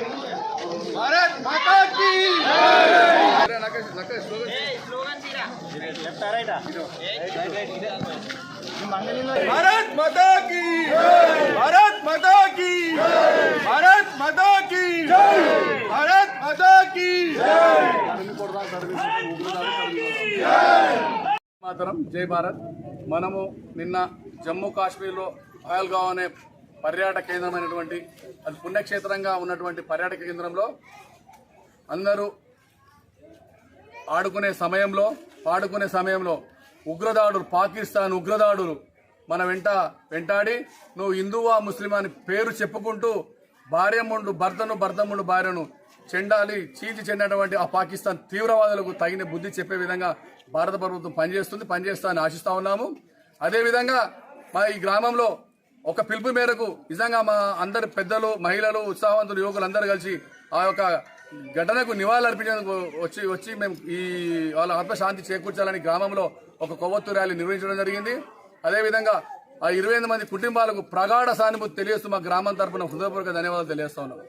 भारत माता की भारत माता की भारत माता की भारत माता की भारत माता की మాతరం జై భారత్. మనము నిన్న జమ్మూ కాశ్మీర్లో పహల్గావ్ అనే పర్యాటక కేంద్రమైనటువంటి అది పుణ్యక్షేత్రంగా ఉన్నటువంటి పర్యాటక కేంద్రంలో అందరూ ఆడుకునే సమయంలో పాడుకునే సమయంలో ఉగ్రదాడులు పాకిస్తాన్ ఉగ్రదాడులు మన వెంటాడి నువ్వు హిందువా ముస్లిం అని పేరు చెప్పుకుంటూ భార్యముండు భర్తను భర్తముండు భార్యను చెండాలి చీల్చి చెందినటువంటి ఆ పాకిస్తాన్ తీవ్రవాదులకు తగిన బుద్ధి చెప్పే విధంగా భారత ప్రభుత్వం పనిచేస్తామని ఆశిస్తా ఉన్నాము. అదేవిధంగా మా ఈ గ్రామంలో ఒక పిలుపు మేరకు నిజంగా మా అందరి పెద్దలు మహిళలు ఉత్సాహవంతులు యువకులు అందరూ కలిసి ఆ యొక్క ఘటనకు నివాళులు అర్పించేందుకు వచ్చి మేము ఈ వాళ్ళ ఆత్మశాంతి చేకూర్చాలని గ్రామంలో ఒక కొవ్వొత్తు ర్యాలీ నిర్వహించడం జరిగింది. అదేవిధంగా ఆ 28 మంది కుటుంబాలకు ప్రగాఢ సానుభూతి తెలియజేస్తూ మా గ్రామం తరపున హృదయపూర్వక ధన్యవాదాలు తెలియజేస్తా ఉన్నాం.